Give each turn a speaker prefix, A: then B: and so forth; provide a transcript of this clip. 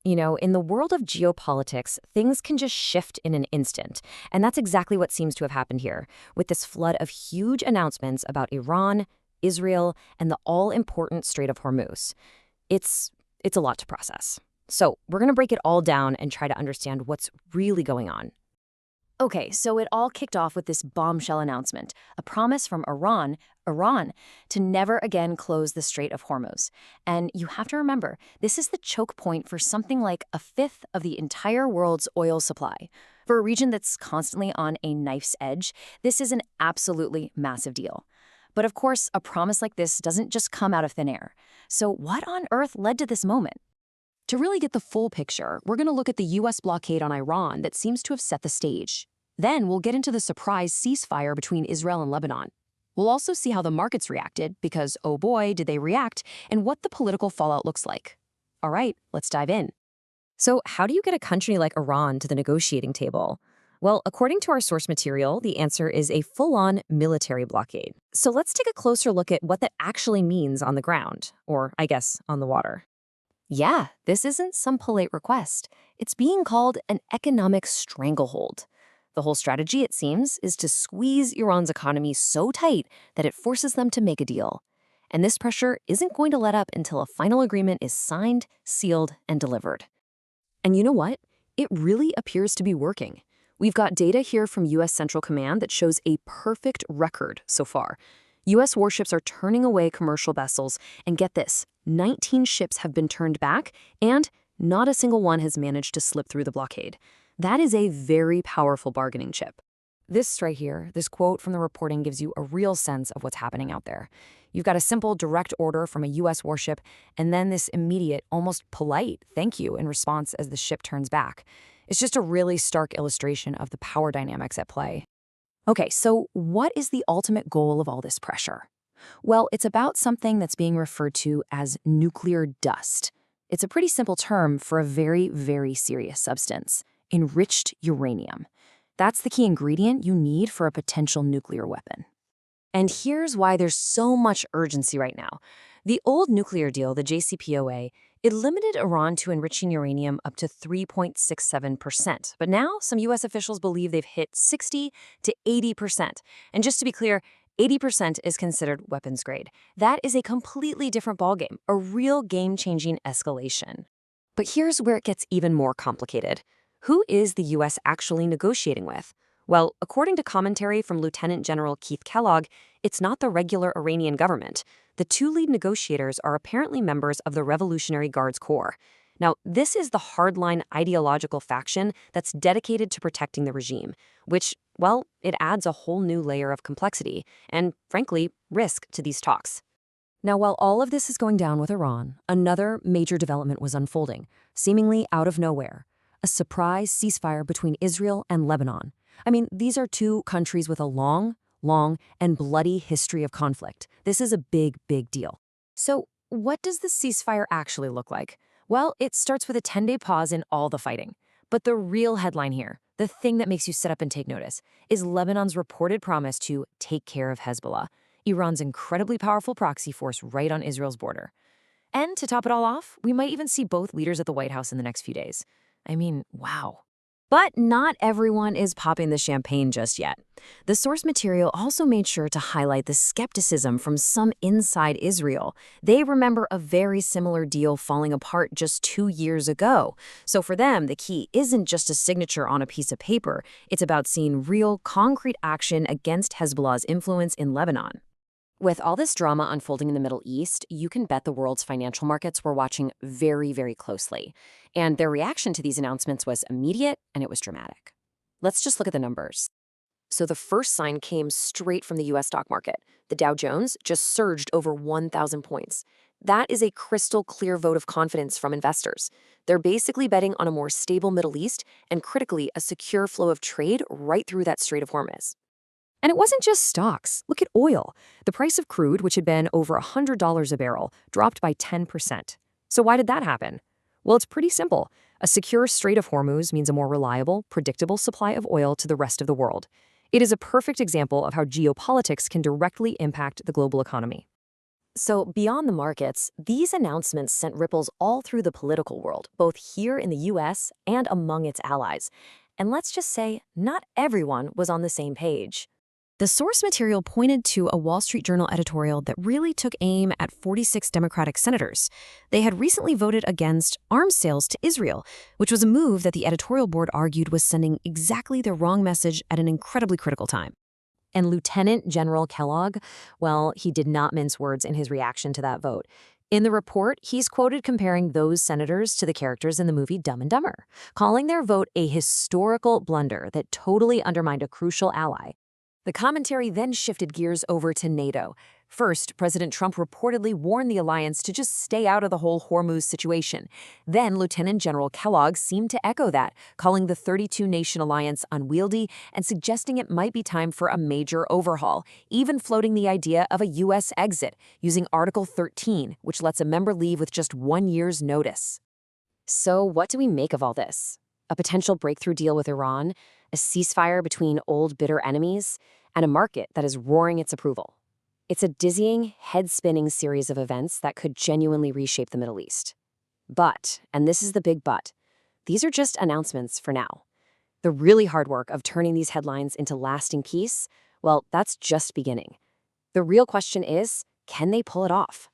A: You know, in the world of geopolitics, things can just shift in an instant. And that's exactly what seems to have happened here, with this flood of huge announcements about Iran, Israel, and the all-important Strait of Hormuz. It's a lot to process. So we're going to break it all down and try to understand what's really going on. Okay, so it all kicked off with this bombshell announcement, a promise from Iran, to never again close the Strait of Hormuz. And you have to remember, this is the choke point for something like a fifth of the entire world's oil supply. For a region that's constantly on a knife's edge, this is an absolutely massive deal. But of course, a promise like this doesn't just come out of thin air. So what on earth led to this moment?
B: To really get the full picture, we're going to look at the U.S. blockade on Iran that seems to have set the stage. Then we'll get into the surprise ceasefire between Israel and Lebanon. We'll also see how the markets reacted, because oh boy, did they react, and what the political fallout looks like. All right, let's dive in.
A: So how do you get a country like Iran to the negotiating table? Well, according to our source material, the answer is a full-on military blockade. So let's take a closer look at what that actually means on the ground, or I guess on the water.
B: Yeah, this isn't some polite request. It's being called an economic stranglehold. The whole strategy, it seems, is to squeeze Iran's economy so tight that it forces them to make a deal. And this pressure isn't going to let up until a final agreement is signed, sealed, and delivered. And you know what? It really appears to be working. We've got data here from U.S. Central Command that shows a perfect record so far. U.S. warships are turning away commercial vessels, and get this, 19 ships have been turned back, and not a single one has managed to slip through the blockade. That is a very powerful bargaining chip.
A: This right here, this quote from the reporting gives you a real sense of what's happening out there. You've got a simple direct order from a U.S. warship, and then this immediate, almost polite thank you in response as the ship turns back. It's just a really stark illustration of the power dynamics at play.
B: Okay, so what is the ultimate goal of all this pressure? Well, it's about something that's being referred to as nuclear dust. It's a pretty simple term for a very, very serious substance, enriched uranium. That's the key ingredient you need for a potential nuclear weapon.
A: And here's why there's so much urgency right now. The old nuclear deal, the JCPOA, it limited Iran to enriching uranium up to 3.67%. But now some U.S. officials believe they've hit 60 to 80%. And just to be clear, 80% is considered weapons grade. That is a completely different ballgame, a real game-changing escalation. But here's where it gets even more complicated. Who is the U.S. actually negotiating with? Well, according to commentary from Lieutenant General Keith Kellogg, it's not the regular Iranian government. The two lead negotiators are apparently members of the Revolutionary Guards Corps. Now, this is the hardline ideological faction that's dedicated to protecting the regime, which, well, it adds a whole new layer of complexity and, frankly, risk to these talks.
B: Now, while all of this is going down with Iran, another major development was unfolding, seemingly out of nowhere. A surprise ceasefire between Israel and Lebanon. I mean, these are two countries with a long, and bloody history of conflict. This is a big, big deal.
A: So, what does the ceasefire actually look like? Well, it starts with a 10-day pause in all the fighting. But the real headline here, the thing that makes you sit up and take notice, is Lebanon's reported promise to take care of Hezbollah, Iran's incredibly powerful proxy force right on Israel's border. And to top it all off, we might even see both leaders at the White House in the next few days. I mean, wow. But not everyone is popping the champagne just yet. The source material also made sure to highlight the skepticism from some inside Israel. They remember a very similar deal falling apart just 2 years ago. So for them, the key isn't just a signature on a piece of paper. It's about seeing real, concrete action against Hezbollah's influence in Lebanon. With all this drama unfolding in the Middle East, you can bet the world's financial markets were watching very, very closely. And their reaction to these announcements was immediate, and it was dramatic. Let's just look at the numbers. So the first sign came straight from the U.S. stock market. The Dow Jones just surged over 1,000 points. That is a crystal clear vote of confidence from investors. They're basically betting on a more stable Middle East and, critically, a secure flow of trade right through that Strait of Hormuz. And it wasn't just stocks. Look at oil. The price of crude, which had been over $100 a barrel, dropped by 10%. So why did that happen? Well, it's pretty simple. A secure Strait of Hormuz means a more reliable, predictable supply of oil to the rest of the world. It is a perfect example of how geopolitics can directly impact the global economy.
B: So, beyond the markets, these announcements sent ripples all through the political world, both here in the US and among its allies. And let's just say, not everyone was on the same page. The source material pointed to a Wall Street Journal editorial that really took aim at 46 Democratic senators. They had recently voted against arms sales to Israel, which was a move that the editorial board argued was sending exactly the wrong message at an incredibly critical time. And Lieutenant General Kellogg, well, he did not mince words in his reaction to that vote. In the report, he's quoted comparing those senators to the characters in the movie Dumb and Dumber, calling their vote a historical blunder that totally undermined a crucial ally. The commentary then shifted gears over to NATO. First, President Trump reportedly warned the alliance to just stay out of the whole Hormuz situation. Then, Lieutenant General Kellogg seemed to echo that, calling the 32-nation alliance unwieldy and suggesting it might be time for a major overhaul, even floating the idea of a U.S. exit, using Article 13, which lets a member leave with just 1 year's notice. So, what do we make of all this? A potential breakthrough deal with Iran, a ceasefire between old bitter enemies, and a market that is roaring its approval. It's a dizzying, head-spinning series of events that could genuinely reshape the Middle East. But, and this is the big but, these are just announcements for now. The really hard work of turning these headlines into lasting peace, well, that's just beginning. The real question is, can they pull it off?